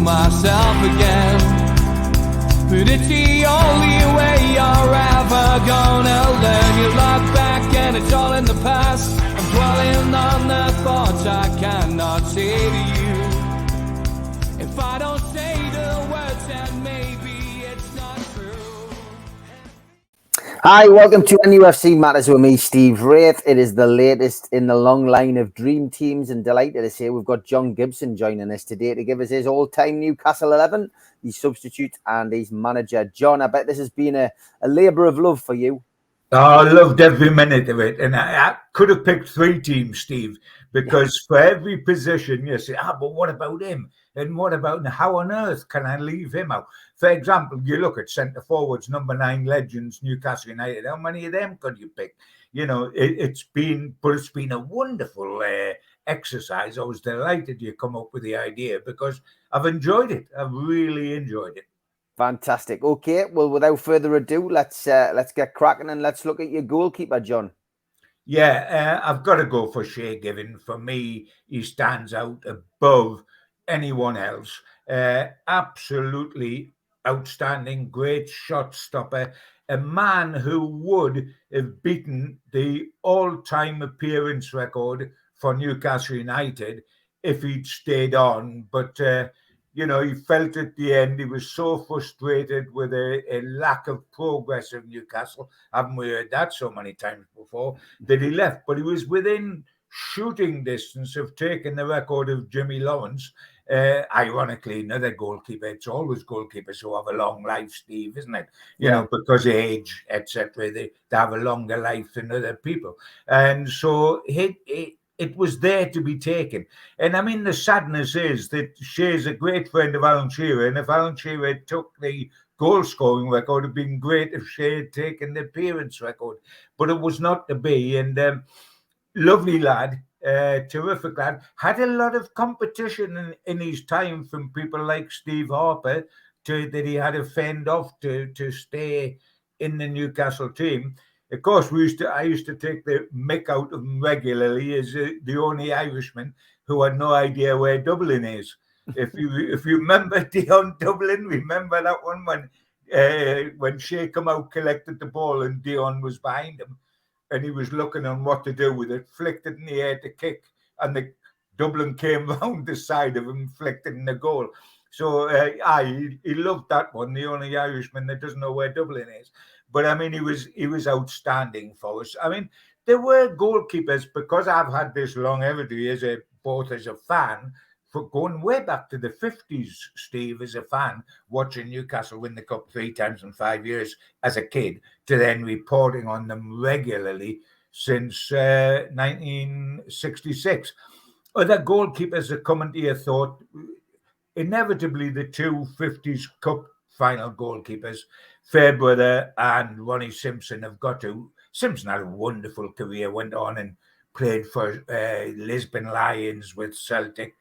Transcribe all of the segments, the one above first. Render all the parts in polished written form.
myself again. But it's the only way you're ever gonna learn. You look back and it's all in the past. I'm dwelling on the thoughts I cannot say to you. If I don't say the words, then maybe it's not true. Hi, welcome to NUFC Matters with me, Steve Wraith. It is the latest in the long line of dream teams, and delighted to say we've got John Gibson joining us today to give us his all-time Newcastle 11, his substitute and his manager. John, I bet this has been a labour of love for you. Oh, I loved every minute of it. And I could have picked three teams, Steve, because for every position you say, but what about him? And what about, and how on earth can I leave him out? For example, you look at centre forwards, number 9 legends, Newcastle United. How many of them could you pick? You know, it's been a wonderful exercise. I was delighted you come up with the idea because I've enjoyed it. I've really enjoyed it. Fantastic. Okay, well, without further ado, let's get cracking and let's look at your goalkeeper, John. Yeah, I've got to go for Shay Given. For me, he stands out above anyone else. Absolutely outstanding, great shot stopper. A man who would have beaten the all-time appearance record for Newcastle United if he'd stayed on. But you know, he felt at the end he was so frustrated with a lack of progress of Newcastle. Haven't we heard that so many times before? That he left, but he was within shooting distance of taking the record of Jimmy Lawrence. Ironically, another goalkeeper. It's always goalkeepers who have a long life, Steve, isn't it? You know, because of age, etc. They have a longer life than other people, and so it was there to be taken. And I mean, the sadness is that Shea's a great friend of Alan Shearer, and if Alan Shearer took the goal scoring record, it would have been great if Shea had taken the appearance record, but it was not to be. And lovely lad, terrific lad, had a lot of competition in his time from people like Steve Harper that he had to fend off to stay in the Newcastle team. Of course, I used to take the mick out of him regularly as the only Irishman who had no idea where Dublin is. If you remember Dion Dublin, remember that one when Shea come out, collected the ball, and Dion was behind him, and he was looking on what to do with it, flicked it in the air to kick, and the Dublin came round the side of him, flicked it in the goal. So he loved that one, the only Irishman that doesn't know where Dublin is. But I mean, he was outstanding for us. I mean, there were goalkeepers, because I've had this longevity as a fan, for going way back to the 50s, Steve, as a fan, watching Newcastle win the cup 3 times in 5 years as a kid, to then reporting on them regularly since 1966. Other goalkeepers that come into your thought, inevitably the 2 50s Cup final goalkeepers, Fairbrother and Ronnie Simpson, have got to. Simpson had a wonderful career, went on and played for Lisbon Lions with Celtic,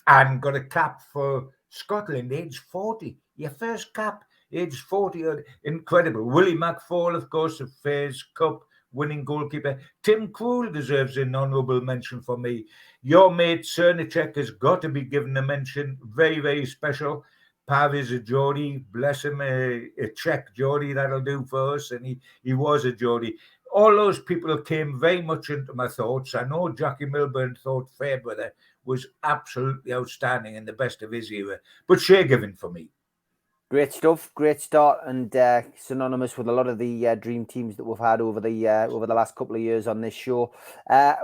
and got a cap for Scotland, age 40. Your first cap, age 40. Incredible. Willie McFall, of course, a Fairs Cup winning goalkeeper. Tim Krul deserves an honourable mention for me. Your mate Cernicek has got to be given a mention. Very, very special. Pav is a Geordie, bless him, a Czech Geordie, that'll do for us, and he was a Geordie. All those people came very much into my thoughts. I know Jackie Milburn thought Fairbrother was absolutely outstanding and the best of his era, but Shay Given for me. Great stuff, great start, and synonymous with a lot of the dream teams that we've had over the last couple of years on this show.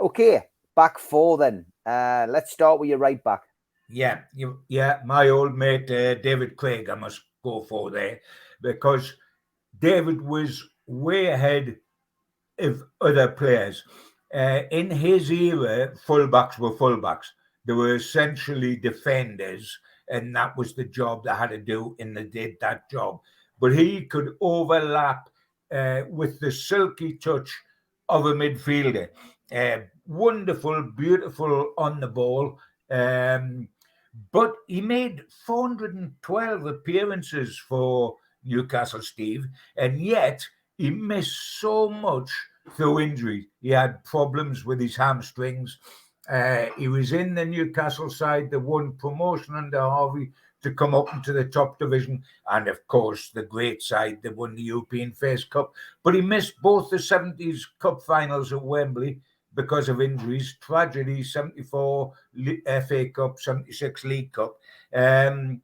Okay, back 4 then. Let's start with your right back. Yeah, my old mate David Craig, I must go for there, because David was way ahead of other players. In his era, fullbacks were fullbacks. They were essentially defenders, and that was the job they had to do, and they did that job. But he could overlap with the silky touch of a midfielder. Wonderful, beautiful on the ball. But he made 412 appearances for Newcastle, Steve, and yet he missed so much through injury. He had problems with his hamstrings, He was in the Newcastle side that won promotion under Harvey to come up into the top division, and of course the great side that won the European Face Cup. But he missed both the 70s Cup finals at Wembley because of injuries, tragedy, 74 FA Cup, 76 League Cup. And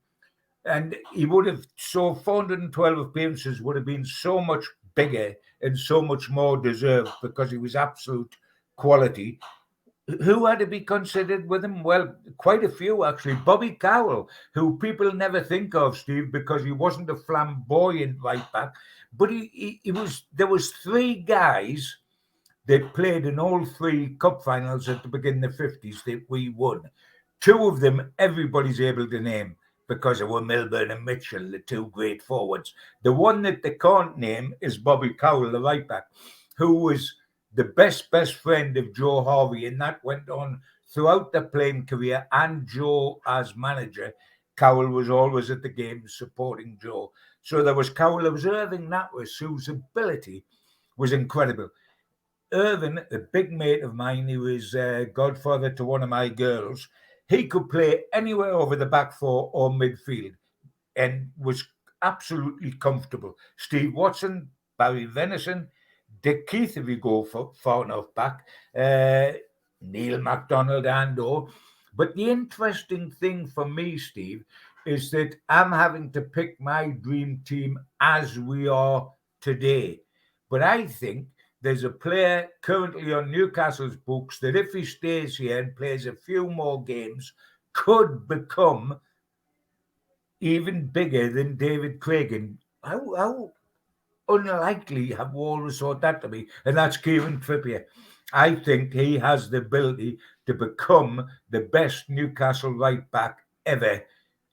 he would have, so 412 appearances would have been so much bigger and so much more deserved because he was absolute quality. Who had to be considered with him? Well, quite a few, actually. Bobby Cowell, who people never think of, Steve, because he wasn't a flamboyant right back. But he was. There was three guys that played in all three cup finals at the beginning of the 50s that we won. Two of them, everybody's able to name because they were Milburn and Mitchell, the two great forwards. The one that they can't name is Bobby Cowell, the right back, who was the best friend of Joe Harvey, and that went on throughout the playing career. And Joe, as manager, Cowell was always at the games supporting Joe. So there was Cowell. There was Irving Natwas, whose ability was incredible. Irving, a big mate of mine, he was godfather to one of my girls. He could play anywhere over the back four or midfield and was absolutely comfortable. Steve Watson, Barry Venison, Dick Keith, if you go far enough back, Neil MacDonald Ando. But the interesting thing for me, Steve, is that I'm having to pick my dream team as we are today. But I think there's a player currently on Newcastle's books that if he stays here and plays a few more games, could become even bigger than David Craig. And how unlikely have we always thought that to be? And that's Kieran Trippier. I think he has the ability to become the best Newcastle right back ever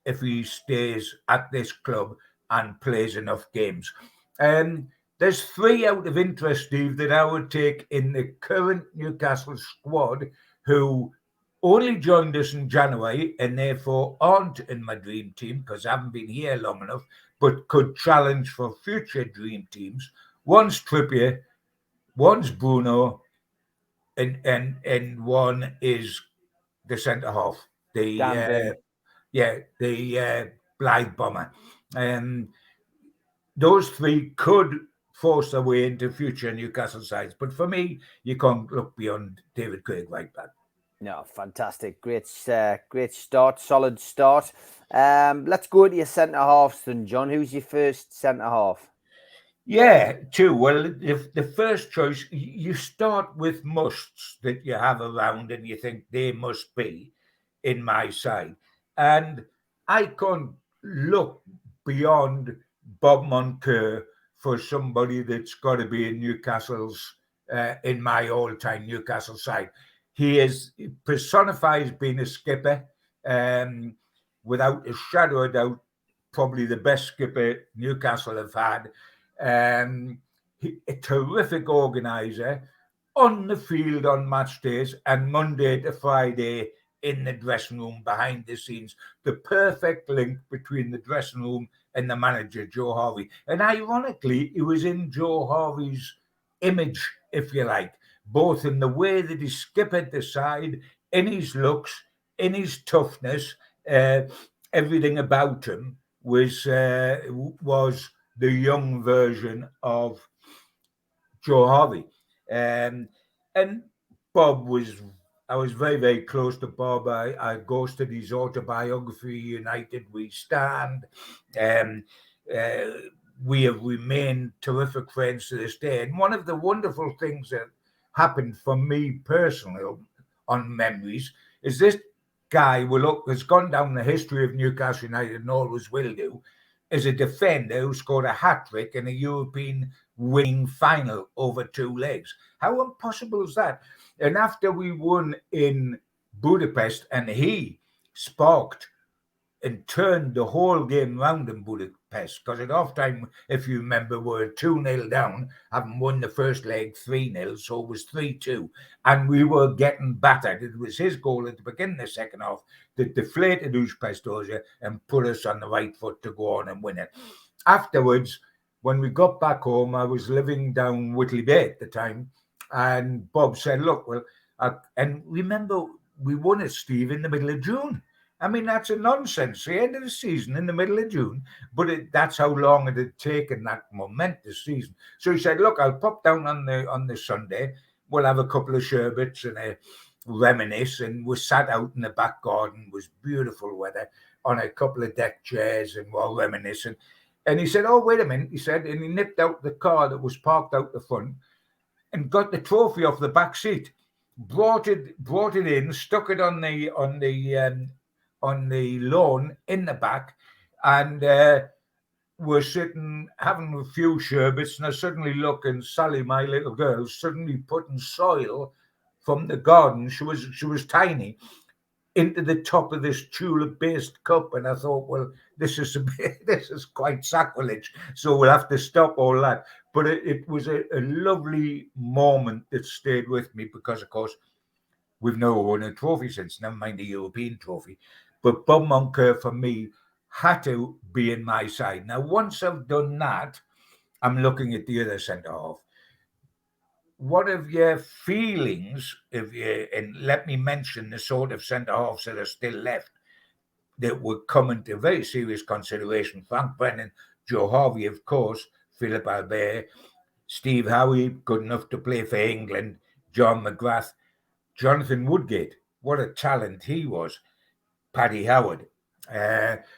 if he stays at this club and plays enough games. There's three out of interest, Steve, that I would take in the current Newcastle squad who only joined us in January and therefore aren't in my dream team because I haven't been here long enough, but could challenge for future dream teams. One's Trippier, one's Bruno, and one is the centre half, the Blythe Bomber. Those three could force their way into future Newcastle sides, but for me, you can't look beyond David Craig right back. No, fantastic. Great start, solid start. Let's go to your centre halves then, John. Who's your first centre half? Yeah, two. Well, the first choice, you start with musts that you have around and you think they must be in my side. And I can't look beyond Bob Moncur for somebody that's got to be in Newcastle's, in my all-time Newcastle side. He personifies being a skipper, without a shadow of doubt, probably the best skipper Newcastle have had. A terrific organizer on the field on match days and Monday to Friday in the dressing room behind the scenes. The perfect link between the dressing room and the manager, Joe Harvey. And ironically, he was in Joe Harvey's image, if you like, both in the way that he skippered the side, in his looks, in his toughness. Everything about him was the young version of Joe Harvey. And Bob I was very, very close to Bob. I ghosted his autobiography, United We Stand. We have remained terrific friends to this day. And one of the wonderful things that happened for me personally on memories is this guy has gone down the history of Newcastle United and always will do, as a defender who scored a hat-trick in a European winning final over two legs. How impossible is that? And after we won in Budapest, and he sparked and turned the whole game round in Budapest, because at half-time, if you remember, we were 2-0 down, having won the first leg 3-0, so it was 3-2, and we were getting battered. It was his goal at the beginning of the second half that deflated Uzbekistan and put us on the right foot to go on and win it. Afterwards, when we got back home, I was living down Whitley Bay at the time, and Bob said, look, well, and remember, we won it, Steve, in the middle of June. I mean, that's a nonsense. The end of the season in the middle of June, but that's how long it had taken, that momentous season. So he said, look, I'll pop down on the Sunday. We'll have a couple of sherbets and a reminisce. And we sat out in the back garden. It was beautiful weather on a couple of deck chairs and we're reminiscing. And he said, oh, wait a minute, he said, and he nipped out the car that was parked out the front and got the trophy off the back seat, brought it in, stuck it on the lawn in the back, and we're sitting having a few sherbets, and I suddenly look, and Sally, my little girl, suddenly putting soil from the garden. She was tiny, into the top of this tulip-based cup, and I thought, well, this is quite sacrilege, so we'll have to stop all that. But it was a lovely moment that stayed with me because, of course, we've never won a trophy since, never mind the European trophy. But Bob Moncur, for me, had to be in my side. Now, once I've done that, I'm looking at the other centre-half. What are your feelings, and let me mention the sort of centre-halves that are still left that would come into very serious consideration. Frank Brennan, Joe Harvey, of course, Philip Albert, Steve Howie, good enough to play for England, John McGrath, Jonathan Woodgate, what a talent he was, Paddy Howard.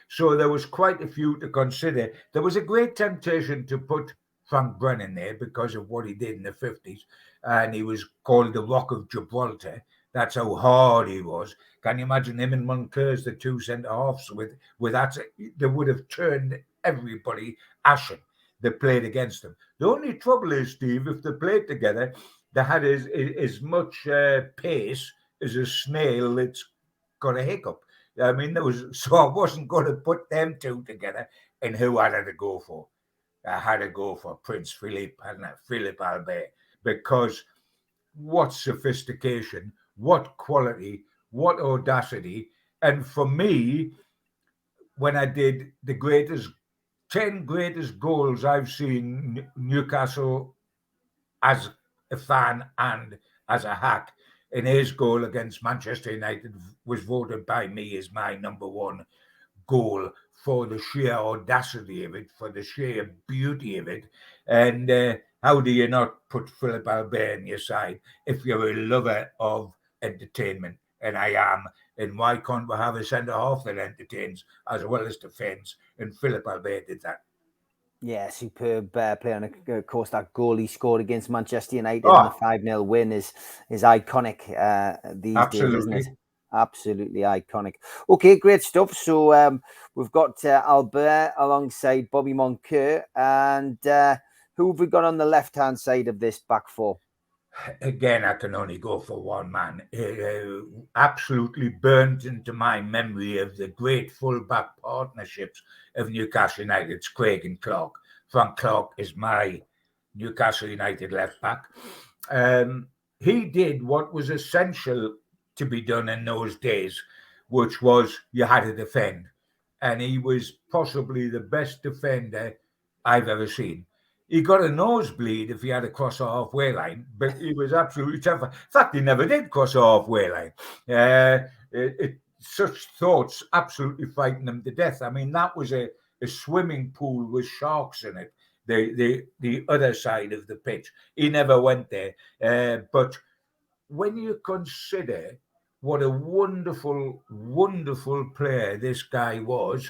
So there was quite a few to consider. There was a great temptation to put Frank Brennan there because of what he did in the 50s, and he was called the Rock of Gibraltar. That's how hard he was. Can you imagine him and Moncur as the two centre-halves with that? They would have turned everybody ashen that played against them. The only trouble is, Steve, if they played together, they had as much pace as a snail that's got a hiccup. I mean, so I wasn't going to put them two together. And who had to go for? I had to go for Prince Philip, hadn't I? Philip Albert, because what sophistication, what quality, what audacity. And for me, when I did the 10 greatest goals I've seen Newcastle as a fan and as a hack, and his goal against Manchester United was voted by me as my number one goal for the sheer audacity of it, for the sheer beauty of it. And how do you not put Philip Albert on your side if you're a lover of entertainment? And I am. And why can't we have a centre-half that entertains as well as defends? And Philip Albert did that. Yeah, superb play. And of course, that goal he scored against Manchester United in the 5-0 win is iconic these days, isn't it? Absolutely iconic. Okay, great stuff. So we've got Albert alongside Bobby Moncur. And who have we got on the left-hand side of this back four? Again, I can only go for one man. Absolutely burnt into my memory of the great full-back partnerships of Newcastle United. It's Craig and Clark. Frank Clark is my Newcastle United left-back. He did what was essential to be done in those days, which was you had to defend. And he was possibly the best defender I've ever seen. He got a nosebleed if he had to cross a halfway line, but he was absolutely tough. In fact, he never did cross a halfway line. Such thoughts absolutely frightened him to death. I mean, that was a swimming pool with sharks in it, the other side of the pitch. He never went there. But when you consider what a wonderful, wonderful player this guy was,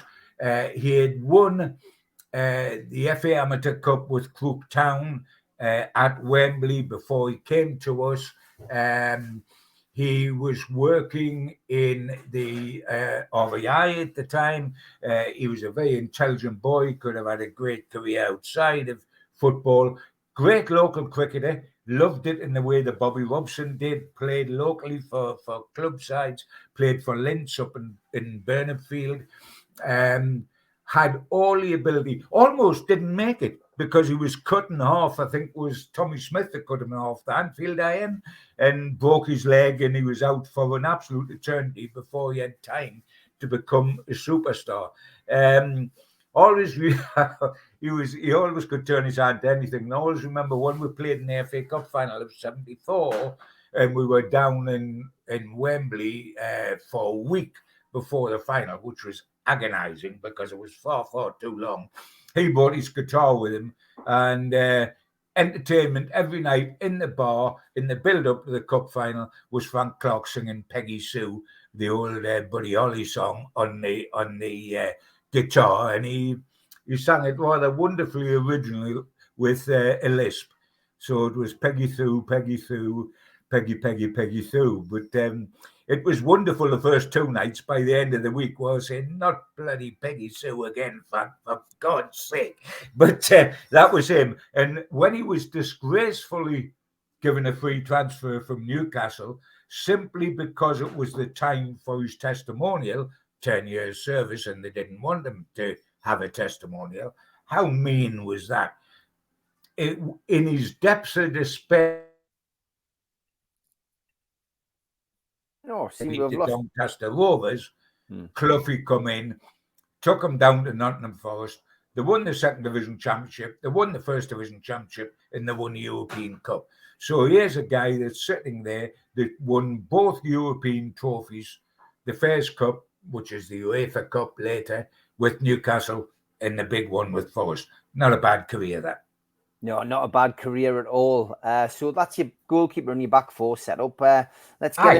he had won the FA Amateur Cup with Crook Town at Wembley before he came to us. He was working in the RVI at the time. He was a very intelligent boy, could have had a great career outside of football. Great local cricketer, loved it in the way that Bobby Robson did, played locally for club sides, played for Linz up in Burnhamfield. Had all the ability, almost didn't make it because he was cut in half. I think it was Tommy Smith that cut him in half, the Anfield iron, and broke his leg, and he was out for an absolute eternity before he had time to become a superstar. He always could turn his hand to anything. And I always remember when we played in the FA Cup final of '74, and we were down in Wembley for a week before the final, which was agonising because it was far too long. He brought his guitar with him, and entertainment every night in the bar in the build-up to the cup final was Frank Clark singing Peggy Sue, the old Buddy Holly song on the guitar, and he sang it rather wonderfully originally with a lisp. So it was Peggy Sue, Peggy Sue, Peggy, Peggy, Peggy Sue. But it was wonderful the first two nights. By the end of the week, we were saying, not bloody Peggy Sue again, for God's sake. But that was him. And when he was disgracefully given a free transfer from Newcastle, simply because it was the time for his testimonial, 10 years service, and they didn't want him to have a testimonial. How mean was that? In his depths of despair, to Doncaster Rovers, Cloughie come in, took him down to Nottingham Forest. They won the second division championship, they won the first division championship, and they won the European Cup. So here's a guy that's sitting there that won both European trophies, the Fairs Cup, which is the UEFA Cup later, with Newcastle, and the big one with Forest. Not a bad career, that. No, not a bad career at all. So that's your goalkeeper and your back four setup. Let's get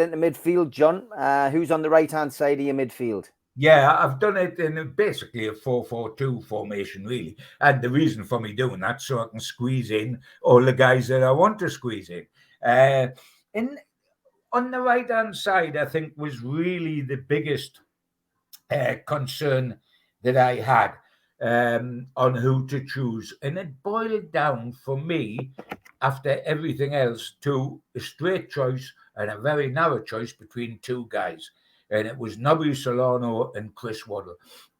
into midfield, John. Who's on the right-hand side of your midfield? Yeah, I've done it in basically a 4-4-2 formation, really. And the reason for me doing that, so I can squeeze in all the guys that I want to squeeze in. On the right-hand side, I think was really the biggest concern that I had on who to choose. And it boiled down for me, after everything else, to a straight choice and a very narrow choice between two guys. And it was Nobby Solano and Chris Waddle.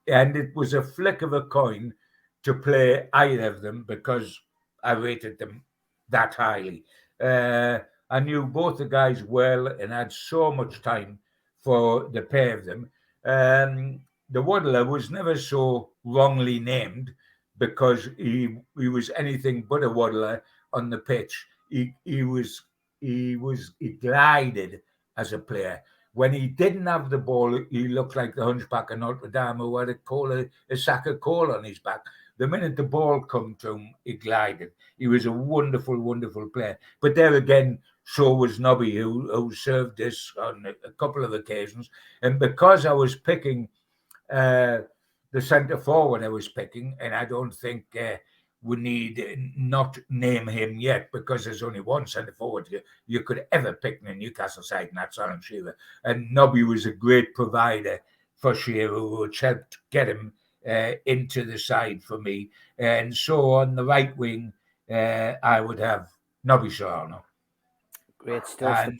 And it was a flick of a coin to play either of them because I rated them that highly. I knew both the guys well and had so much time for the pair of them. The Waddler was never so wrongly named because he was anything but a Waddler on the pitch. He glided as a player. When he didn't have the ball, he looked like the Hunchback of Notre Dame who had a sack of coal on his back. The minute the ball come to him, he glided. He was a wonderful, wonderful player. But there again, so was Nobby, who served us on a couple of occasions. And because I was picking the centre forward I was picking, and I don't think we need not name him yet because there's only one centre forward you could ever pick in the Newcastle side, and that's Alan Shearer. And Nobby was a great provider for Shearer, which helped get him into the side for me. And so on the right wing, I would have Nobby Solano. Great stuff.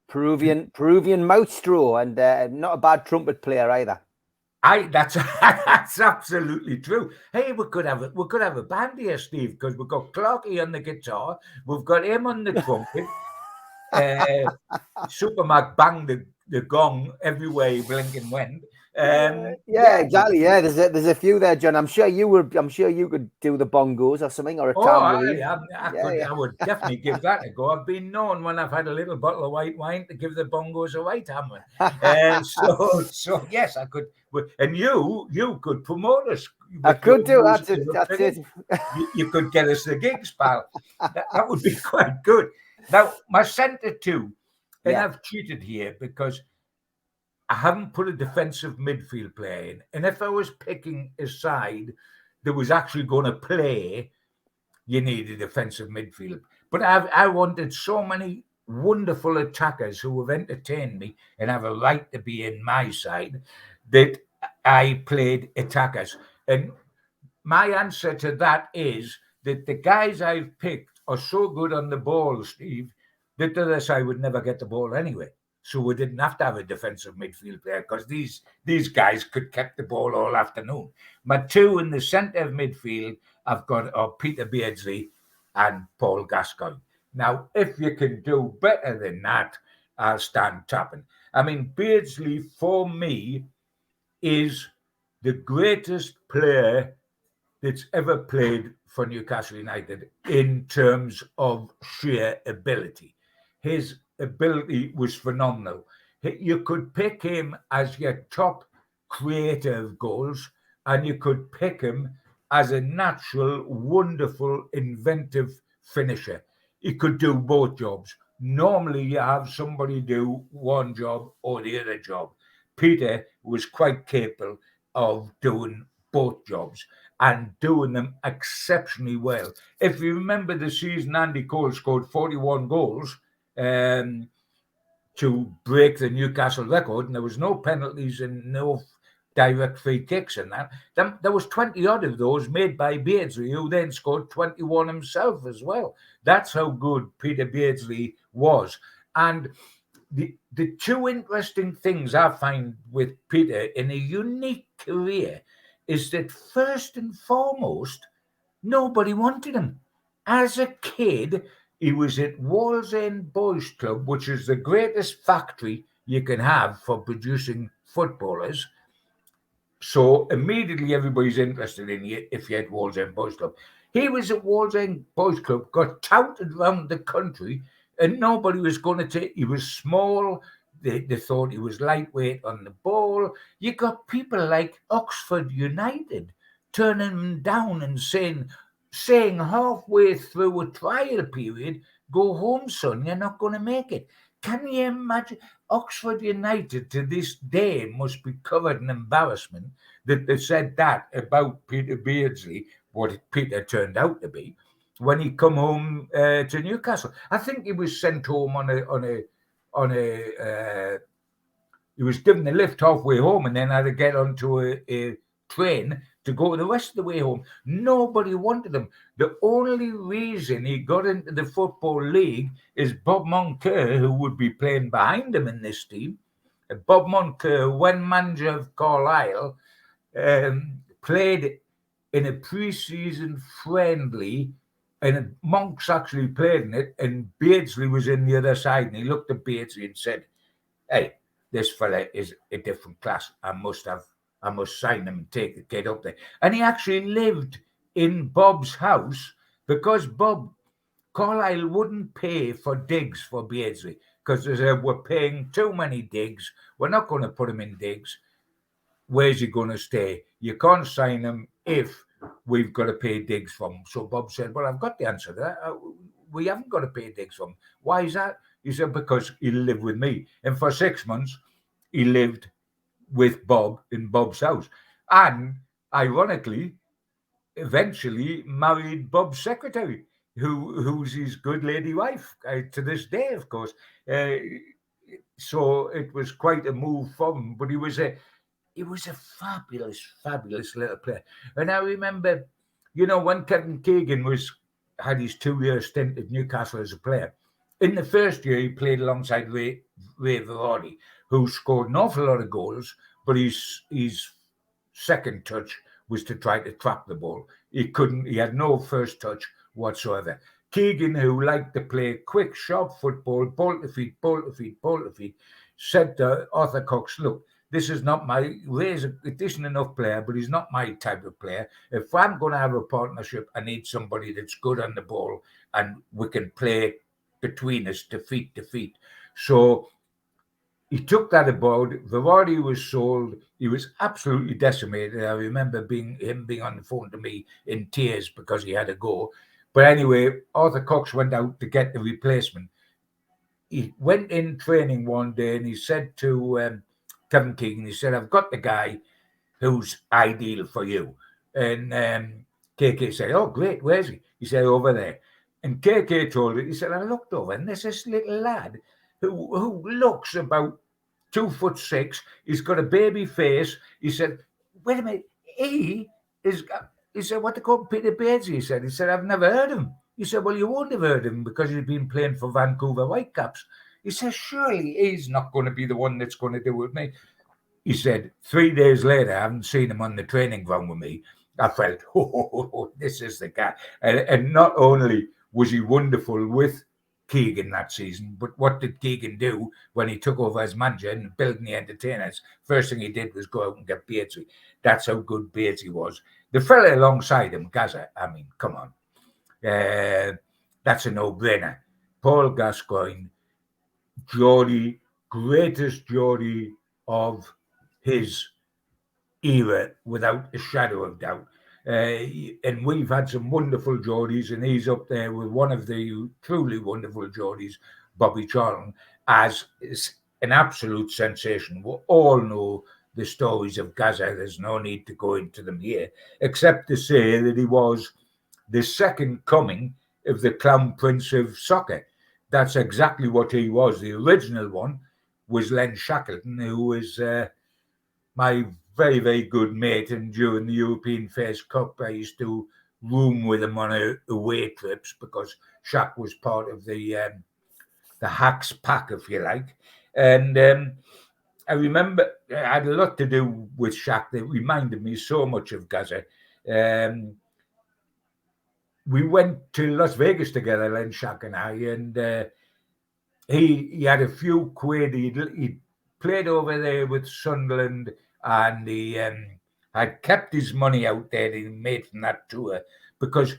Peruvian maestro, and not a bad trumpet player either. That's absolutely true. Hey, we could have a band here, Steve, because we've got Clarky on the guitar, we've got him on the trumpet. Supermac banged the gong everywhere he blinked and went. Exactly. Yeah, there's a few there, John. I'm sure you could do the bongos or something, or a tambourine. I would definitely give that a go. I've been known when I've had a little bottle of white wine to give the bongos a right hammer. So yes, I could. And you could promote us. I could do that. That's it. You could get us the gigs, pal. That would be quite good. Now, my centre two, and I've cheated here because I haven't put a defensive midfield player in. And if I was picking a side that was actually going to play, you need a defensive midfield. But I wanted so many wonderful attackers who have entertained me and have a right to be in my side that I played attackers. And my answer to that is that the guys I've picked are so good on the ball, Steve, that the other side would never get the ball anyway. So we didn't have to have a defensive midfield player because these guys could keep the ball all afternoon. My two in the centre of midfield, I've got Peter Beardsley and Paul Gascoigne. Now, if you can do better than that, I'll stand tapping. I mean, Beardsley, for me, is the greatest player that's ever played for Newcastle United in terms of sheer ability. his ability was phenomenal. You could pick him as your top creator of goals, and you could pick him as a natural, wonderful, inventive finisher. He could do both jobs. Normally, you have somebody do one job or the other job. Peter was quite capable of doing both jobs and doing them exceptionally well. If you remember the season, Andy Cole scored 41 goals to break the Newcastle record, and there was no penalties and no direct free kicks in that. There was 20 odd of those made by Beardsley, who then scored 21 himself as well. That's how good Peter Beardsley was. And the two interesting things I find with Peter in a unique career is that first and foremost, nobody wanted him. As a kid, he was at Wallsend Boys Club, which is the greatest factory you can have for producing footballers. So immediately everybody's interested in you if you're at Wallsend Boys Club. He was at Wallsend Boys Club, got touted around the country, and nobody was going to take. He was small. They thought he was lightweight on the ball. You got people like Oxford United turning him down and saying halfway through a trial period, "Go home, son, you're not going to make it." Can you imagine? Oxford United to this day must be covered in embarrassment that they said that about Peter Beardsley, what Peter turned out to be, when he come home to Newcastle. I think he was sent home he was given a lift halfway home and then had to get onto a train to go the rest of the way home. Nobody wanted him. The only reason he got into the Football League is Bob Moncur, who would be playing behind him in this team. Bob Moncur, when manager of Carlisle, played in a pre-season friendly, and Monks actually played in it, and Beardsley was in the other side, and he looked at Beardsley and said, "Hey, this fella is a different class. I must sign him and take the kid up there." And he actually lived in Bob's house because Carlisle wouldn't pay for digs for Beardsley because they said, "We're paying too many digs. We're not going to put him in digs. Where's he going to stay? You can't sign him if we've got to pay digs for him." So Bob said, "Well, I've got the answer to that. We haven't got to pay digs for him." "Why is that?" He said, "Because he'll live with me." And for 6 months, he lived with Bob in Bob's house. And ironically, eventually married Bob's secretary, who's his good lady wife to this day, of course. So it was quite a move from him, but he was a fabulous little player. And I remember, when Kevin Keegan had his 2-year stint at Newcastle as a player, in the first year he played alongside Ray Varadi, who scored an awful lot of goals, but his second touch was to try to trap the ball. He had no first touch whatsoever. Keegan, who liked to play quick, sharp football, ball to feet, said to Arthur Cox, "Look, this is not Ray's a decent enough player, but he's not my type of player. If I'm going to have a partnership, I need somebody that's good on the ball and we can play between us to feet. So he took that aboard. Varadi was sold. He was absolutely decimated. I remember him being on the phone to me in tears because he had to go. But anyway, Arthur Cox went out to get the replacement. He went in training one day and he said to Kevin Keegan, he said, "I've got the guy who's ideal for you." And KK said, "Oh, great. Where's he?" He said, "Over there." And KK told it. He said, "I looked over and there's this little lad who looks about 2'6". He's got a baby face." He said, "Wait a minute. He said, "What they call Peter Beardsley?" He said, "I've never heard of him." He said, "Well, you won't have heard of him because he's been playing for Vancouver Whitecaps." He said, "Surely he's not going to be the one that's going to do it with me." He said, 3 days later, I haven't seen him on the training ground with me. I felt, this is the guy. And not only was he wonderful with Keegan that season, but what did Keegan do when he took over as manager and building the entertainers? First thing he did was go out and get Beardsley. That's how good Beardsley was. The fella alongside him, Gaza, I mean, come on. That's a no-brainer. Paul Gascoigne, Geordie, greatest Geordie of his era, without a shadow of doubt. And we've had some wonderful Geordies, and he's up there with one of the truly wonderful Geordies, Bobby Charlton, as is an absolute sensation. We all know the stories of Gaza. There's no need to go into them here, except to say that he was the second coming of the Clown Prince of soccer. That's exactly what he was. The original one was Len Shackleton, who was my very, very good mate. And during the European Fairs Cup, I used to room with him on away trips because Shaq was part of the Hacks pack, if you like. And I remember I had a lot to do with Shaq that reminded me so much of Gaza. We went to Las Vegas together, Len Shaq and I, and he had a few quid. He'd played over there with Sunderland, and he had kept his money out there that he made from that tour, because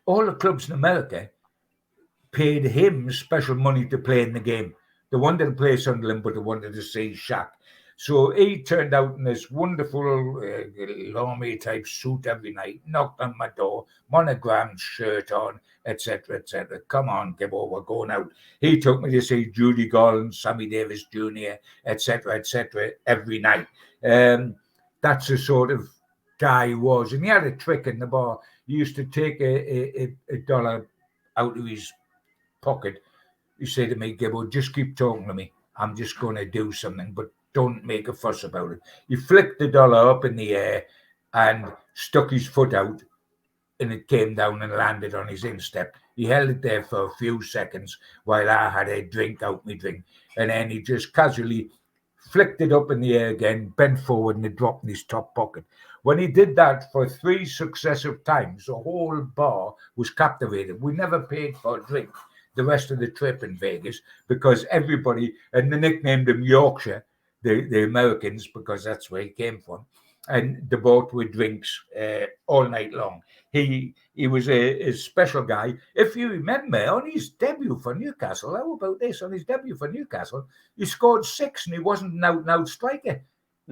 all the clubs in America paid him special money to play in the game. They wanted to play Sunderland, but they wanted to see Shaq. So he turned out in this wonderful Lamy type suit every night, knocked on my door, monogrammed shirt on, etc., etc. Come on, Gibbo, we're going out. He took me to see Judy Garland, Sammy Davis Jr., etc., etc. every night. That's the sort of guy he was. And he had a trick in the bar. He used to take a dollar out of his pocket. He said to me, Gibbo, just keep talking to me. I'm just going to do something, but don't make a fuss about it. He flicked the dollar up in the air and stuck his foot out, and it came down and landed on his instep. He held it there for a few seconds while I had a drink out my drink, and then he just casually flicked it up in the air again, bent forward, and it dropped in his top pocket. When he did that for 3 successive times, the whole bar was captivated. We never paid for a drink the rest of the trip in Vegas, because everybody, and they nicknamed him Yorkshire, the Americans, because that's where he came from, and they bought with drinks all night long. He was a special guy. If you remember, on his debut for Newcastle, how about this? On his debut for Newcastle, he scored 6, and he wasn't an out-and-out striker.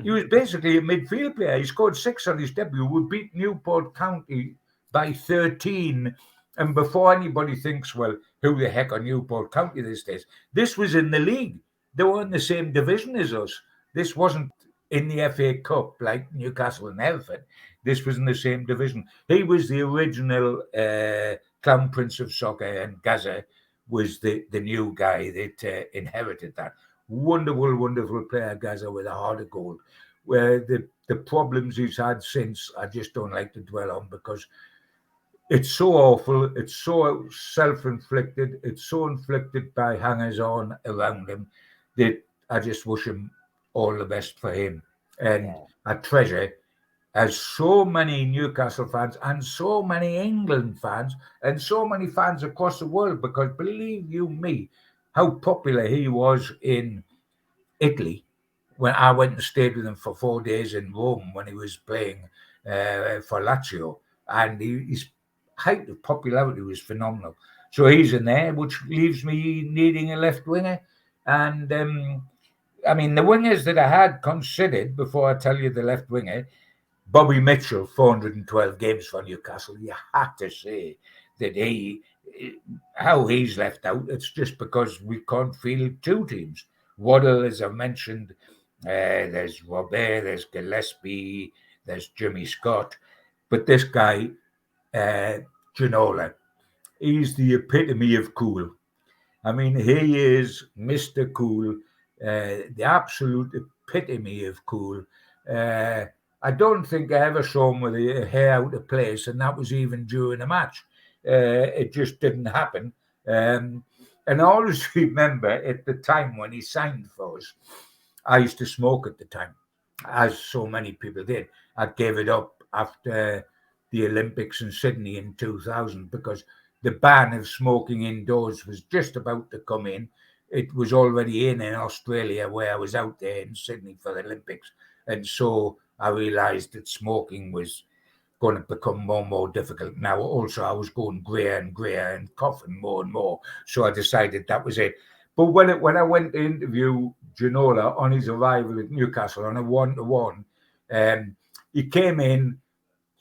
He was basically a midfield player. He scored 6 on his debut. We beat Newport County by 13. And before anybody thinks, well, who the heck are Newport County these days? This was in the league. They were in the same division as us. This wasn't in the FA Cup like Newcastle and Hereford. This was in the same division. He was the original Clown Prince of soccer, and Gaza was the new guy that inherited that. Wonderful, wonderful player, Gaza, with a heart of gold. Where the problems he's had since, I just don't like to dwell on, because it's so awful. It's so self-inflicted. It's so inflicted by hangers-on around him that I just wish him all the best for him. And I treasure, as so many Newcastle fans and so many England fans and so many fans across the world, because believe you me, how popular he was in Italy when I went and stayed with him for 4 days in Rome when he was playing for Lazio. And his height of popularity was phenomenal. So he's in there, which leaves me needing a left winger. And I mean, the wingers that I had considered, before I tell you the left winger, Bobby Mitchell, 412 games for Newcastle. You have to say that how he's left out, it's just because we can't field 2 teams. Waddle, as I mentioned, there's Robert, there's Gillespie, there's Jimmy Scott. But this guy, Ginola, he's the epitome of cool. I mean, he is Mr. Cool, the absolute epitome of cool. I don't think I ever saw him with a hair out of place, and that was even during a match. It just didn't happen. And I always remember at the time when he signed for us, I used to smoke at the time, as so many people did. I gave it up after the Olympics in Sydney in 2000, because the ban of smoking indoors was just about to come in. It was already in Australia, where I was out there in Sydney for the Olympics. And so I realised that smoking was going to become more and more difficult. Now, also, I was going greyer and greyer and coughing more and more. So I decided that was it. But when I went to interview Ginola on his arrival at Newcastle on a 1-to-1, he came in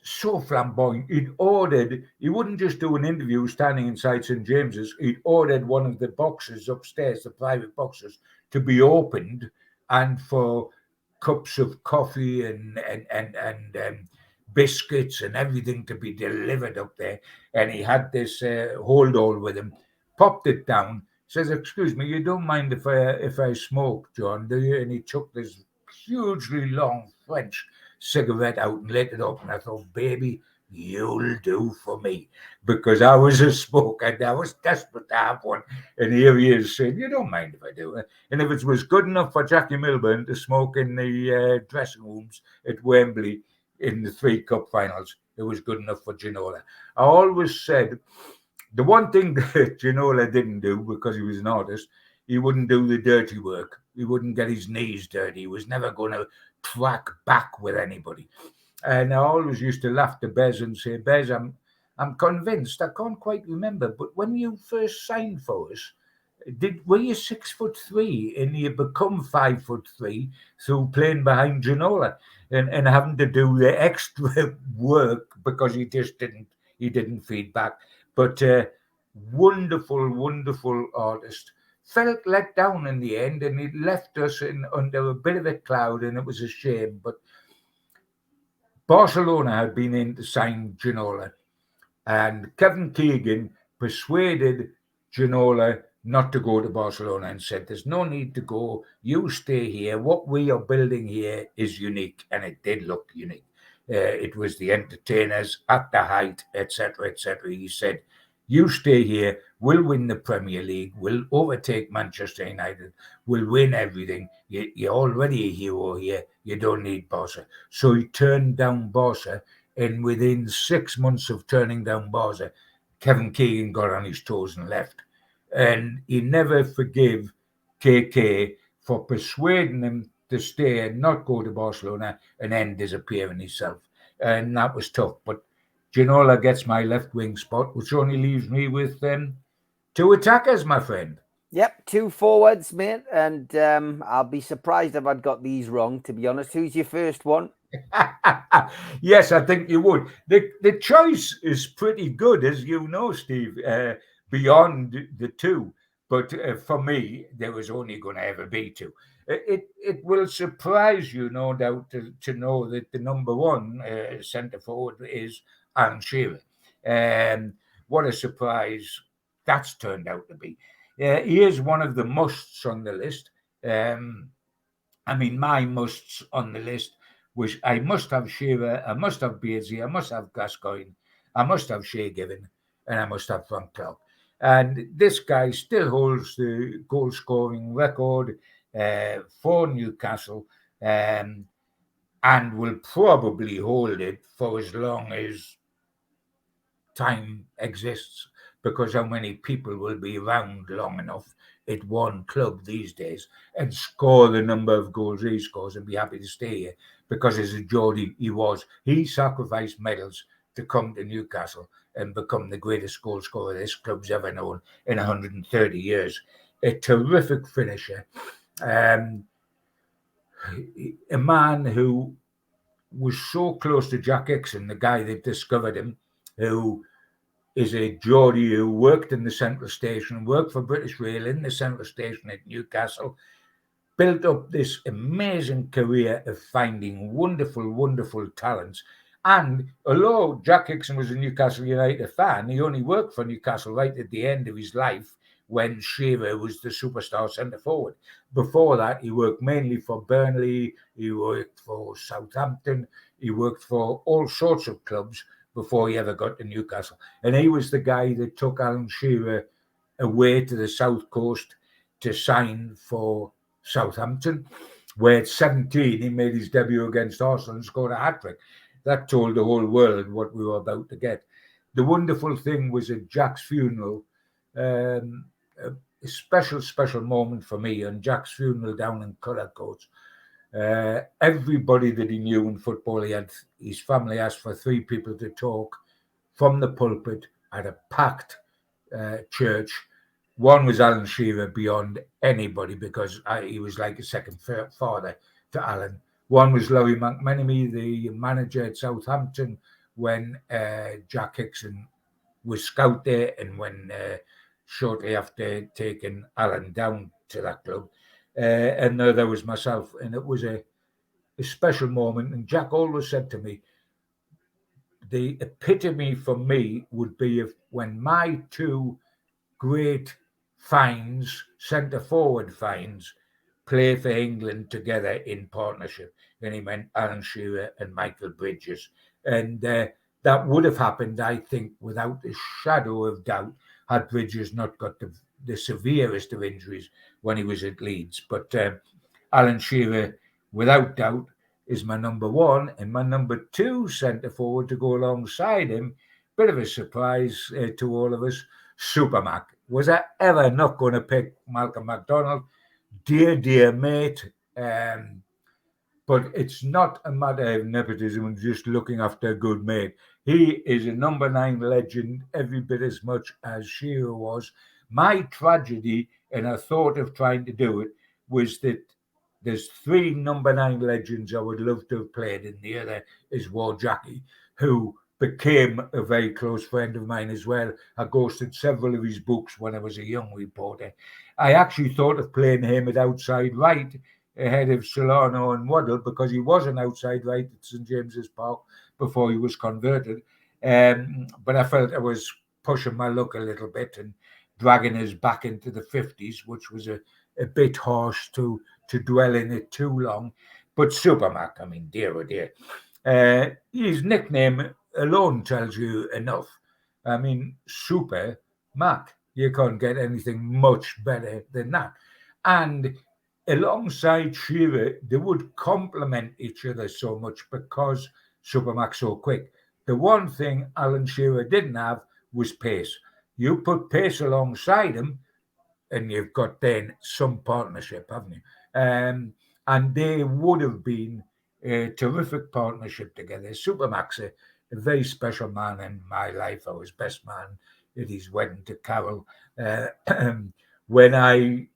so flamboyant. He wouldn't just do an interview standing inside St. James's. He'd ordered one of the boxes upstairs, the private boxes, to be opened, and for cups of coffee and biscuits and everything to be delivered up there. And he had this hold all with him, popped it down, says, "Excuse me, you don't mind if I smoke, John, do you?" And he took this hugely long French cigarette out and lit it up. And I thought, baby, you'll do for me, because I was a smoker and I was desperate to have one. And here he is saying, "You don't mind if I do it." And if it was good enough for Jackie Milburn to smoke in the dressing rooms at Wembley in the 3 cup finals, it was good enough for Ginola. I always said the one thing that Ginola didn't do, because he was an artist, he wouldn't do the dirty work. He wouldn't get his knees dirty. He was never going to track back with anybody. And I always used to laugh to Bez and say, "Bez, I'm convinced, I can't quite remember, but when you first signed for us, were you 6'3" and you become 5'3" through playing behind Ginola and having to do the extra work because he didn't feed back." But wonderful artist. Felt let down in the end, and he left us under a bit of a cloud, and it was a shame. But Barcelona had been in to sign Ginola, and Kevin Keegan persuaded Ginola not to go to Barcelona and said, "There's no need to go. You stay here. What we are building here is unique," and it did look unique. It was the entertainers at the height, etc., etc. He said, "You stay here. We'll win the Premier League. We'll overtake Manchester United. We'll win everything. You're already a hero here. You don't need Barca." So he turned down Barca, and within 6 months of turning down Barca, Kevin Keegan got on his toes and left. And he never forgave KK for persuading him to stay and not go to Barcelona and then disappearing himself. And that was tough. But Ginola gets my left wing spot, which only leaves me with 2 attackers, my friend. Yep, 2 forwards, mate. And I'll be surprised if I'd got these wrong, to be honest. Who's your first one? Yes, I think you would. The choice is pretty good, as you know, Steve, beyond the 2. But for me, there was only going to ever be 2. It will surprise you, no doubt, to know that the number 1 centre forward is Alan Shearer. What a surprise that's turned out to be. He is one of the musts on the list. I mean, my musts on the list was I must have Shearer, I must have Beardsley, I must have Gascoigne, I must have Shea Given, and I must have Frank Clark. And this guy still holds the goal-scoring record for Newcastle, and will probably hold it for as long as time exists, because how many people will be around long enough at one club these days and score the number of goals he scores and be happy to stay here? Because as a Geordie, he sacrificed medals to come to Newcastle and become the greatest goal scorer this club's ever known in 130 years. A terrific finisher. A man who was so close to Jack Hickson, the guy that discovered him, who is a Geordie who worked in the Central Station, worked for British Rail in the Central Station at Newcastle, built up this amazing career of finding wonderful talents. And although Jack Hickson was a Newcastle United fan, he only worked for Newcastle right at the end of his life when Shearer was the superstar centre forward. Before that, he worked mainly for Burnley, he worked for Southampton, he worked for all sorts of clubs before he ever got to Newcastle. And he was the guy that took Alan Shearer away to the south coast to sign for Southampton, where at 17 he made his debut against Arsenal and scored a hat-trick. That told the whole world what we were about to get. The wonderful thing was at Jack's funeral, a special moment for me on Jack's funeral down in Chronicle. Everybody that he knew in football, his family asked for 3 people to talk from the pulpit at a packed church One was Alan Shearer beyond anybody because he was like a second father to Alan. One was Laurie McMenemy, the manager at Southampton when Jack Hickson was scout there and when shortly after taking Alan down to that club. And there was myself, and it was a special moment. And Jack always said to me, the epitome for me would be if when my two great finds, centre forward finds, play for England together in partnership. And he meant Alan Shearer and Michael Bridges. And that would have happened, I think, without a shadow of doubt, had Bridges not got the severest of injuries when he was at Leeds. But Alan Shearer, without doubt, is my number one, and my number two centre forward to go alongside him. Bit of a surprise to all of us. Super Mac. Was I ever not going to pick Malcolm MacDonald? Dear mate. But it's not a matter of nepotism and just looking after a good mate. He is a number 9 legend every bit as much as Shearer was. My tragedy, and I thought of trying to do it, was that there's 3 number 9 legends I would love to have played, and the other is War Jackie, who became a very close friend of mine as well. I ghosted several of his books when I was a young reporter. I actually thought of playing him at outside right ahead of Solano and Waddle because he was an outside right at St James's Park before he was converted. But I felt I was pushing my luck a little bit and dragging us back into the 50s, which was a bit harsh to dwell in it too long. But Super Mac, I mean, dear oh dear. His nickname alone tells you enough. I mean, Super Mac. You can't get anything much better than that. And alongside Shearer, they would complement each other so much because Super Mac's so quick. The one thing Alan Shearer didn't have was pace. You put pace alongside him, and you've got then some partnership, haven't you? And they would have been a terrific partnership together. Super Mac's a very special man in my life. I was best man at his wedding to Carol. When I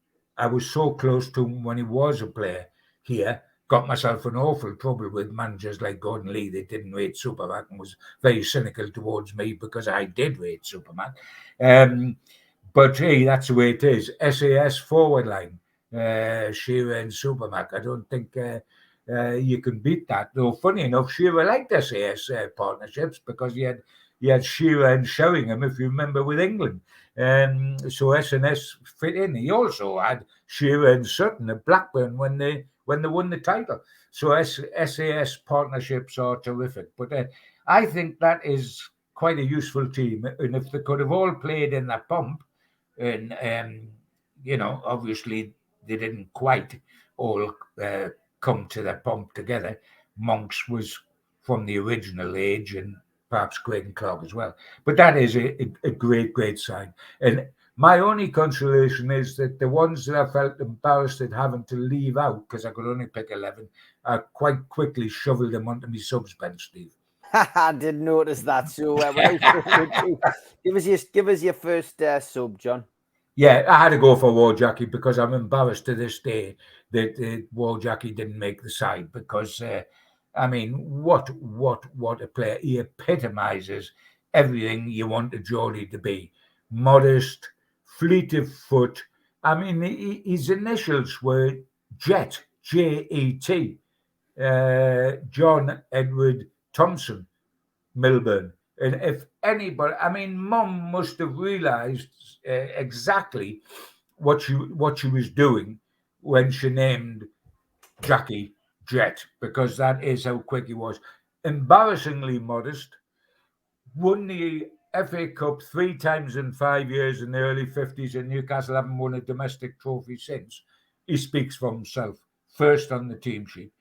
was so close to him when he was a player here, got myself in awful trouble with managers like Gordon Lee. They didn't rate Super Mac and was very cynical towards me because I did rate Super Mac. But hey, that's the way it is. SAS forward line, Shearer and Super Mac. I don't think you can beat that. Though, funny enough, Shearer liked SAS partnerships because he had Shearer and Sheringham, if you remember, with England. So S&S fit in. He also had Shearer and Sutton at Blackburn when they won the title. So SAS partnerships are terrific. But I think that is quite a useful team. And if they could have all played in that pump, and obviously they didn't quite all come to that pump together. Monks was from the original age, and perhaps Craig and Clark as well. But that is a great sign. And my only consolation is that the ones that I felt embarrassed at having to leave out, because I could only pick 11, I quite quickly shoveled them onto my subs bench, Steve. I didn't notice that. So without further ado, give us your first sub, John. Yeah, I had to go for War Jackie because I'm embarrassed to this day that War Jackie didn't make the side because, I mean, what a player. He epitomizes everything you want a Geordie to be. Modest, fleet of foot. I mean, his initials were Jet, J-E-T. John Edward Thompson, Milburn. And if anybody, I mean, Mum must have realised exactly what she was doing when she named Jackie Jet, because that is how quick he was. Embarrassingly modest. Won the FA Cup 3 times in 5 years in the early 50s, and Newcastle haven't won a domestic trophy since. He speaks for himself. First on the team sheet.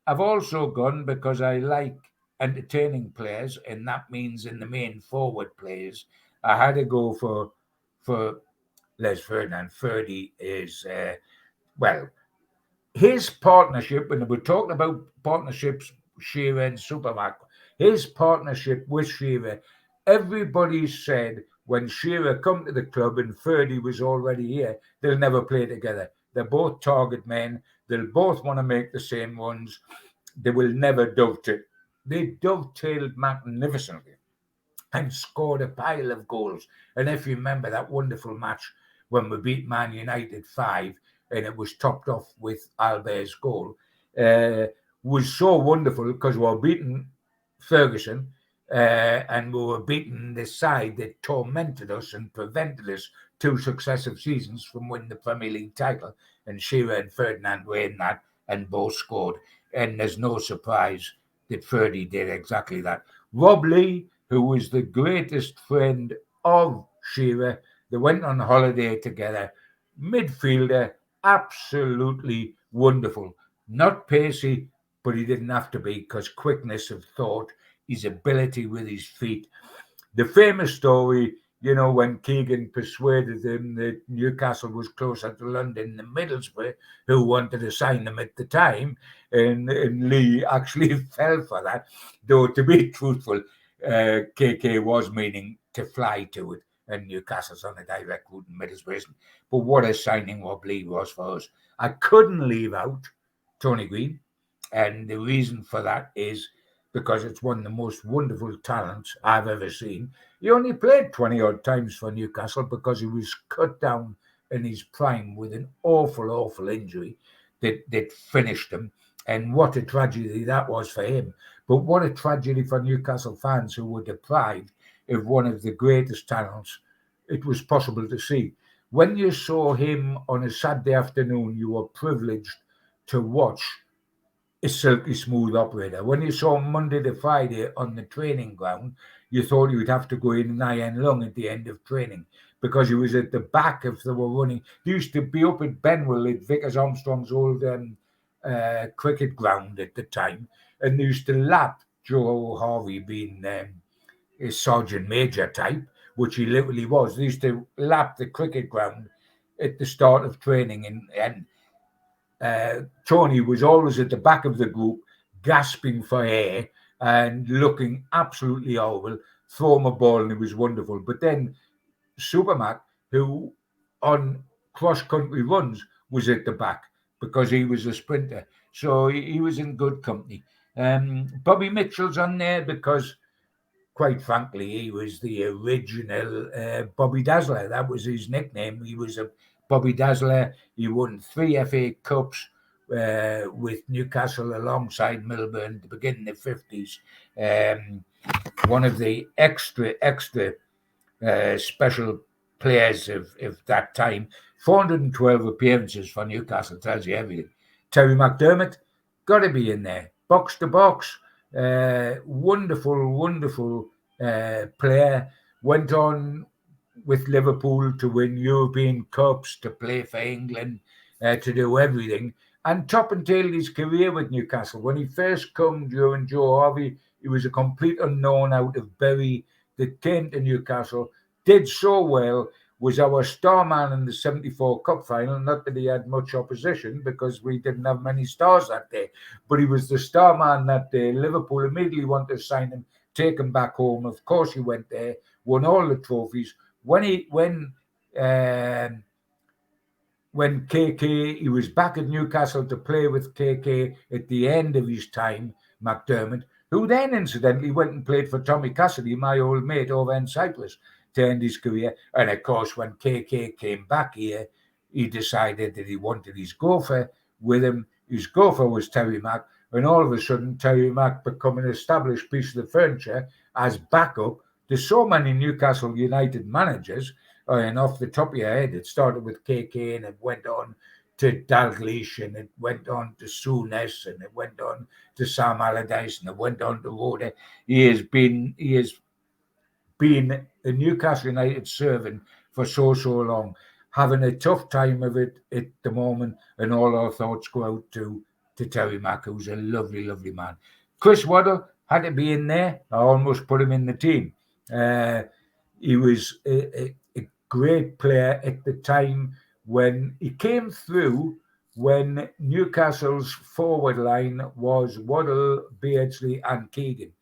I've also gone because I like entertaining players, and that means in the main forward players, I had to go for Les Ferdinand. Ferdy is his partnership, and we're talking about partnerships, Shearer and Super Mac. His partnership with Shearer, everybody said when Shearer come to the club and Ferdy was already here, they'll never play together. They're both target men. They'll both want to make the same runs. They will never dovetail. They dovetailed magnificently and scored a pile of goals. And if you remember that wonderful match when we beat Man United 5, and it was topped off with Albert's goal, was so wonderful because we were beating Ferguson and we were beating the side that tormented us and prevented us 2 successive seasons from winning the Premier League title. And Shearer and Ferdinand were in that and both scored. And there's no surprise that Ferdy did exactly that. Rob Lee, who was the greatest friend of Shearer, they went on holiday together. Midfielder, absolutely wonderful. Not pacey, but he didn't have to be because quickness of thought, his ability with his feet. The famous story, you know, when Keegan persuaded him that Newcastle was closer to London than Middlesbrough, who wanted to sign him at the time, and Lee actually fell for that. Though, to be truthful, KK was meaning to fly to it, and Newcastle's on a direct route in Middlesbrough isn't. But what a signing Rob Lee was for us. I couldn't leave out Tony Green, and the reason for that is because it's one of the most wonderful talents I've ever seen. He only played 20-odd times for Newcastle because he was cut down in his prime with an awful, awful injury that finished him. And what a tragedy that was for him. But what a tragedy for Newcastle fans who were deprived of one of the greatest talents it was possible to see. When you saw him on a Saturday afternoon, you were privileged to watch a silky smooth operator. When you saw him Monday to Friday on the training ground, you thought you'd have to go in and iron lung at the end of training because he was at the back if they were running. He used to be up at Benwell at Vickers Armstrong's old cricket ground at the time, and they used to lap Joe Harvey being a sergeant major type, which he literally was. They used to lap the cricket ground at the start of training, and Tony was always at the back of the group, gasping for air and looking absolutely horrible. Throw him a ball and it was wonderful. But then Supermac, who on cross-country runs was at the back because he was a sprinter. So he was in good company. Bobby Mitchell's on there because, quite frankly, he was the original Bobby Dazzler. That was his nickname. He was a Bobby Dazzler. He won 3 FA Cups with Newcastle alongside Milburn at the beginning of the 50s. One of the extra special players of that time. 412 appearances for Newcastle tells you everything. Terry McDermott, got to be in there. Box to box. Wonderful player. Went on with Liverpool to win European Cups, to play for England, to do everything. And top and tailed his career with Newcastle. When he first came during Joe Harvey, he was a complete unknown out of Bury that came to Newcastle, did so well, was our star man in the 74 Cup final. Not that he had much opposition because we didn't have many stars that day, but he was the star man that day. Liverpool immediately wanted to sign him, take him back home. Of course, he went there, won all the trophies. When KK, he was back at Newcastle to play with KK at the end of his time, McDermott, who then incidentally went and played for Tommy Cassidy, my old mate over in Cyprus, to end his career. And of course, when KK came back here, he decided that he wanted his gopher with him. His gopher was Terry Mack, and all of a sudden, Terry Mack became an established piece of the furniture as backup to so many Newcastle United managers. And off the top of your head, it started with KK and it went on to Dalglish and it went on to Souness and it went on to Sam Allardyce and it went on to Rhoda. He has been a Newcastle United servant for so long, having a tough time of it at the moment, and all our thoughts go out to Terry Mack, who's a lovely, lovely man. Chris Waddle had to be in there. I almost put him in the team. He was a great player at the time when he came through, when Newcastle's forward line was Waddle, Beardsley and Keegan.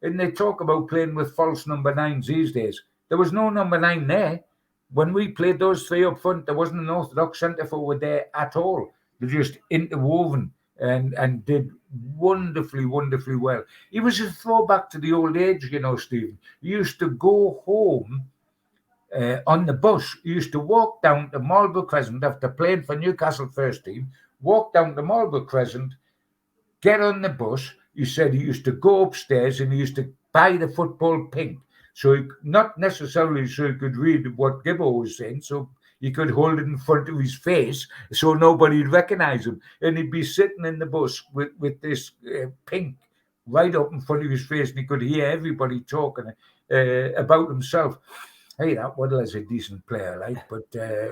And they talk about playing with false number 9s these days. There was no number 9 there. When we played those three up front, there wasn't an orthodox centre forward there at all. They're just interwoven and did wonderfully well. He was a throwback to the old age, you know, Stephen. He used to go home on the bus. He used to walk down to Marlborough Crescent after playing for Newcastle first team, walk down to Marlborough Crescent, get on the bus. He said he used to go upstairs and he used to buy the football pink. So not necessarily so he could read what Gibbo was saying, so he could hold it in front of his face so nobody'd recognize him. And he'd be sitting in the bus with this pink right up in front of his face, and he could hear everybody talking about himself. Hey, that Waddle is a decent player, like, but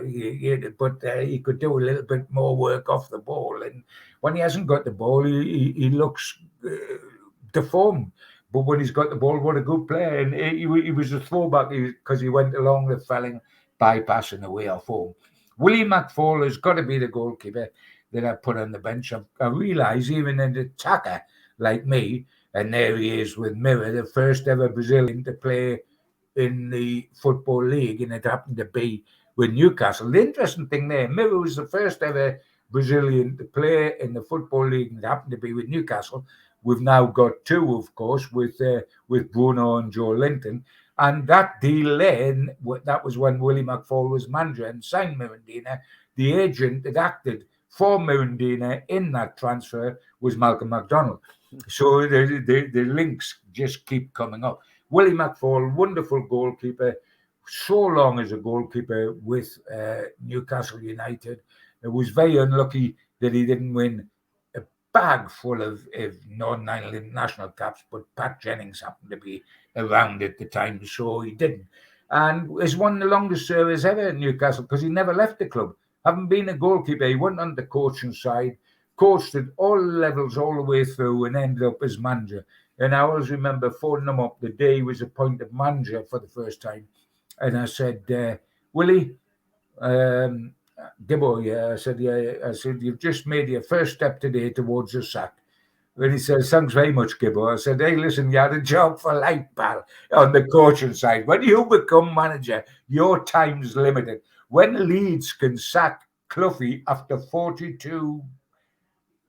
he could do a little bit more work off the ball. And when he hasn't got the ball, he looks deformed. But when he's got the ball, what a good player. And he was a throwback because he went along the felling, bypassing away off home. Willie McFall has got to be the goalkeeper that I put on the bench. I realise even an attacker like me, and there he is with Mirror, the first ever Brazilian to play in the Football League, and it happened to be with Newcastle. The interesting thing there, Mirror was the first ever Brazilian to play in the Football League, and it happened to be with Newcastle. We've now got two, of course, with Bruno and Joe Linton. And that deal then, that was when Willie McFall was manager and signed Mirandina. The agent that acted for Mirandina in that transfer was Malcolm McDonald. So the links just keep coming up. Willie McFall, wonderful goalkeeper, so long as a goalkeeper with Newcastle United. It was very unlucky that he didn't win bag full of non-Ireland national caps, but Pat Jennings happened to be around at the time, so he didn't. And has won the longest service ever at Newcastle because he never left the club. Having been a goalkeeper, he went on the coaching side, coached at all levels all the way through, and ended up as manager. And I always remember phoning him up the day he was appointed manager for the first time. And I said, Willie, Gibbo, yeah. I said, you've just made your first step today towards a sack. And he says, thanks very much, Gibbo. I said, hey, listen, you had a job for life, pal, on the coaching side. When you become manager, your time's limited. When Leeds can sack Cloughie after 42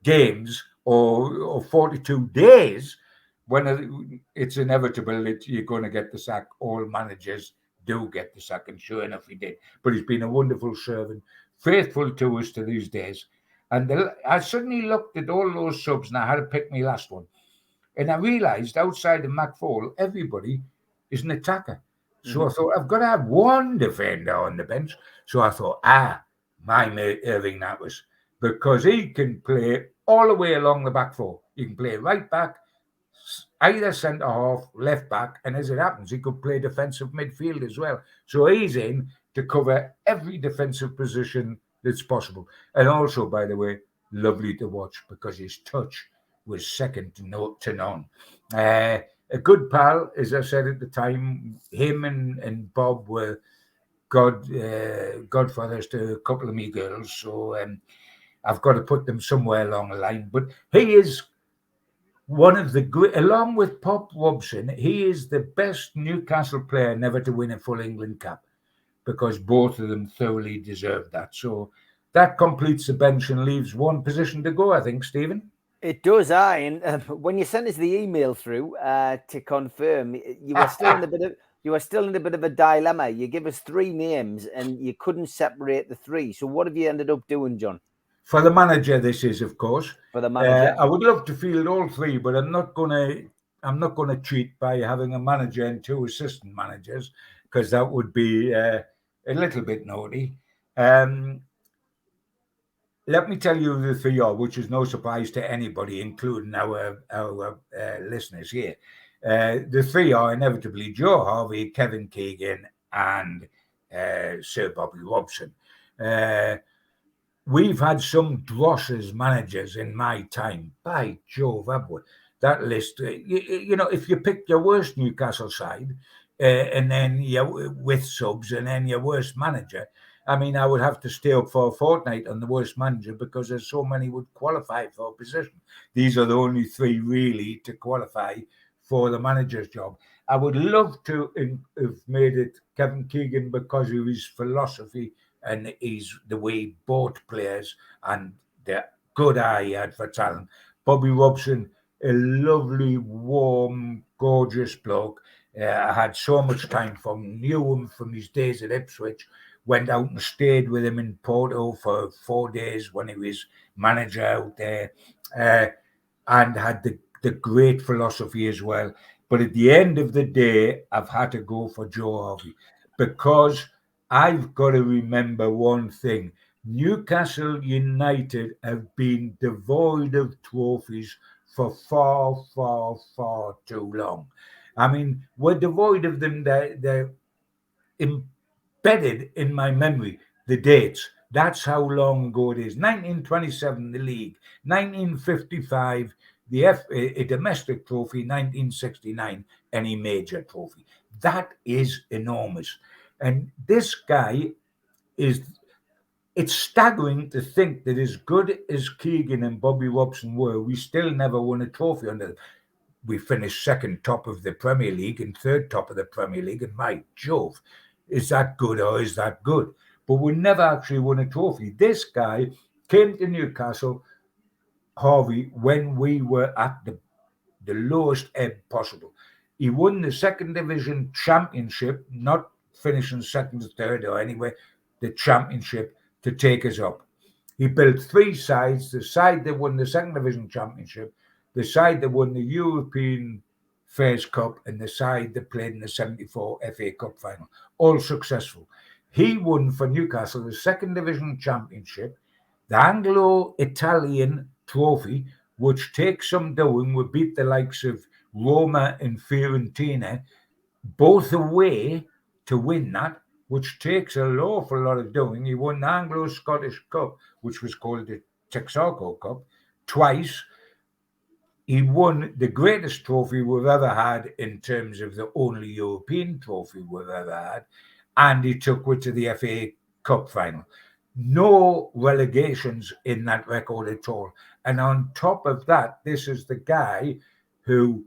games or 42 days, when it's inevitable that you're going to get the sack, all managers do get the sack, and sure enough he did. But he's been a wonderful servant, faithful to us to these days. And I suddenly looked at all those subs, and I had to pick my last one. And I realised outside of McFall, everybody is an attacker. So I thought, I've got to have one defender on the bench. So I thought, my mate Irving Nattwas, because he can play all the way along the back four. He can play right back, either centre half, left back, and as it happens, he could play defensive midfield as well. So he's in to cover every defensive position that's possible. And also, by the way, lovely to watch because his touch was second to none. A good pal, as I said at the time, him and Bob were godfathers to a couple of me girls. So I've got to put them somewhere along the line. But he is one of the great, along with Pop Robson, he is the best Newcastle player never to win a full England cap, because both of them thoroughly deserve that. So that completes the bench and leaves one position to go, I think, Stephen. It does, and when you sent us the email through to confirm, you were still in a bit of a dilemma. You give us three names and you couldn't separate the three. So what have you ended up doing, John? For the manager, this is, of course. For the manager, I would love to field all three, but I'm not gonna cheat by having a manager and two assistant managers, because that would be a little bit naughty. Let me tell you the three are, which is no surprise to anybody, including our listeners here. The three are inevitably Joe Harvey, Kevin Keegan, and Sir Bobby Robson. We've had some dross as managers in my time. By Jove, that list. You know, if you pick your worst Newcastle side, and then with subs, and then your worst manager, I mean, I would have to stay up for a fortnight on the worst manager, because there's so many would qualify for a position. These are the only three really to qualify for the manager's job. I would love to have made it Kevin Keegan because of his philosophy and the way he bought players and the good eye he had for talent. Bobby Robson, a lovely, warm, gorgeous bloke. I had so much time for him, knew him from his days at Ipswich, went out and stayed with him in Porto for 4 days when he was manager out there, and had the great philosophy as well. But at the end of the day, I've had to go for Joe Harvey because I've got to remember one thing. Newcastle United have been devoid of trophies for far, far, far too long. I mean, we're devoid of them. They're embedded in my memory, the dates. That's how long ago it is. 1927, the league. 1955, a domestic trophy. 1969, any major trophy. That is enormous. And this guy it's staggering to think that as good as Keegan and Bobby Robson were, we still never won a trophy under them. We finished second top of the Premier League and third top of the Premier League. And my Jove, is that good or is that good? But we never actually won a trophy. This guy came to Newcastle, Harvey, when we were at the lowest ebb possible. He won the second division championship, not finishing second or third or anywhere, the championship to take us up. He built 3 sides, the side that won the second division championship, the side that won the European Fairs Cup, and the side that played in the 74 FA Cup final, all successful. He won for Newcastle the second division championship, the Anglo-Italian trophy, which takes some doing. We beat the likes of Roma and Fiorentina, both away to win that, which takes an awful lot of doing. He won the Anglo-Scottish Cup, which was called the Texaco Cup, twice. He won the greatest trophy we've ever had in terms of the only European trophy we've ever had, and he took it to the FA Cup final. No relegations in that record at all. And on top of that, this is the guy who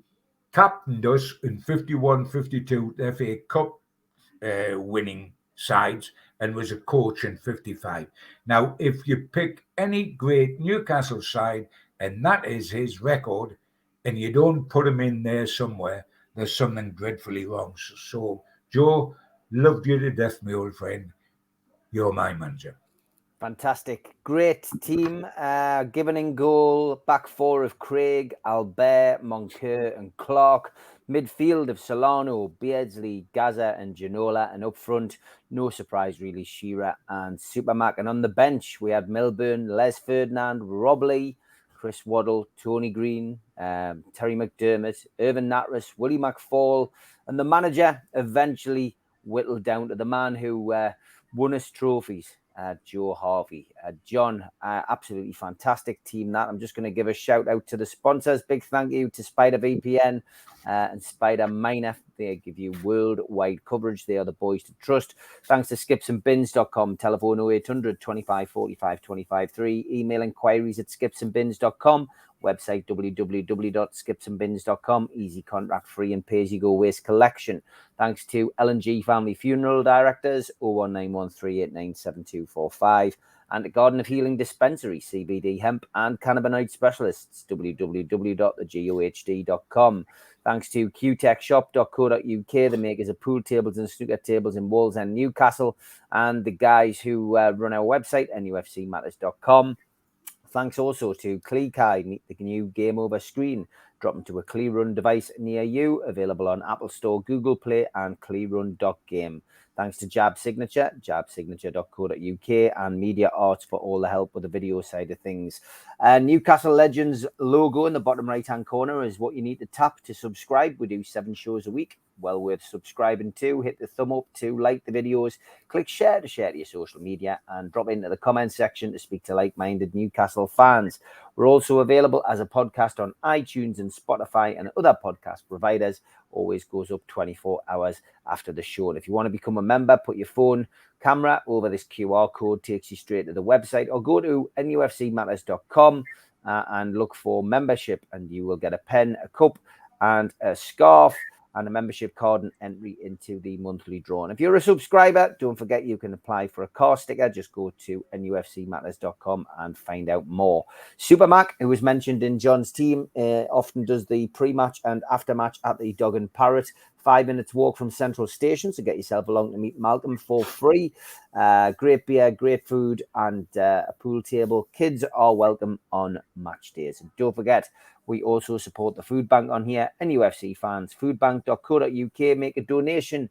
captained us in 51-52, the FA Cup winning sides, and was a coach in 55. Now, if you pick any great Newcastle side, and that is his record, and you don't put him in there somewhere, there's something dreadfully wrong. So Joe, loved you to death, my old friend. You're my manager. Fantastic. Great team. Given in goal, back 4 of Craig, Albert, Moncur and Clark. Midfield of Solano, Beardsley, Gaza and Ginola. And up front, no surprise really, Shearer and Supermac. And on the bench, we had Milburn, Les Ferdinand, Rob Lee, Chris Waddle, Tony Green, Terry McDermott, Irvin Natras, Willie McFall. And the manager eventually whittled down to the man who won us trophies, Joe Harvey. John, absolutely fantastic team that. I'm just going to give a shout out to the sponsors. Big thank you to Spider VPN and Spider Miner. They give you worldwide coverage. They are the boys to trust. Thanks to skipsandbins.com. Telephone 0800 25 45 25 3. Email inquiries at skipsandbins.com. Website www.skipsandbins.com. Easy contract free and pay as you go waste collection. Thanks to L&G Family Funeral Directors 01913897245 and the Garden of Healing Dispensary, CBD hemp and cannabinoid specialists www.thegohd.com. Thanks to qtechshop.co.uk, the makers of pool tables and snooker tables in Wallsend, Newcastle, and the guys who run our website, NUFCmatters.com. Thanks also to CleeKai. Meet the new Game Over screen. Drop into a CleeRun device near you. Available on Apple Store, Google Play, and CleeRun.game. Thanks to Jab Signature, jabsignature.co.uk, and Media Arts for all the help with the video side of things. Newcastle Legends logo in the bottom right-hand corner is what you need to tap to subscribe. We do 7 shows a week. Well worth subscribing to. Hit the thumb up to like the videos. Click share to your social media, and drop into the comment section to speak to like-minded Newcastle fans. We're also available as a podcast on iTunes and Spotify and other podcast providers. Always goes up 24 hours after the show. And if you want to become a member, put your phone camera over this QR code, takes you straight to the website, or go to NUFCmatters.com and look for membership, and you will get a pen, a cup, and a scarf and a membership card and entry into the monthly draw. And if you're a subscriber, don't forget you can apply for a car sticker. Just go to nufcmatters.com and find out more. Super Mac, who was mentioned in John's team, often does the pre-match and after-match at the Dog and Parrot. 5 minutes walk from Central Station, so get yourself along to meet Malcolm for free. Great beer, great food, and a pool table. Kids are welcome on match days. And don't forget, we also support the food bank on here. NUFC fans, foodbank.co.uk. Make a donation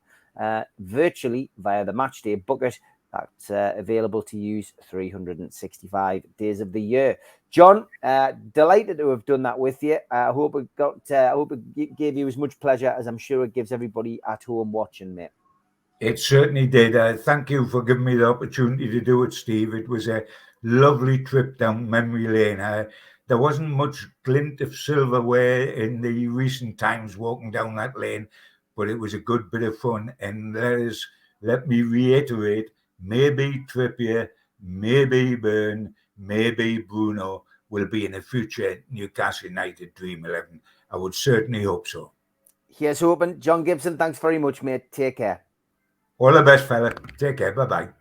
virtually via the matchday bucket. That's available to use 365 days of the year. John, delighted to have done that with you. I hope it gave you as much pleasure as I'm sure it gives everybody at home watching, mate. It certainly did. Thank you for giving me the opportunity to do it, Steve. It was a lovely trip down memory lane. There wasn't much glint of silverware in the recent times walking down that lane, but it was a good bit of fun. And let me reiterate, maybe Trippier, maybe Byrne, maybe Bruno will be in a future Newcastle United Dream 11. I would certainly hope so. Here's hoping. John Gibson, thanks very much, mate. Take care. All the best, fella. Take care. Bye-bye.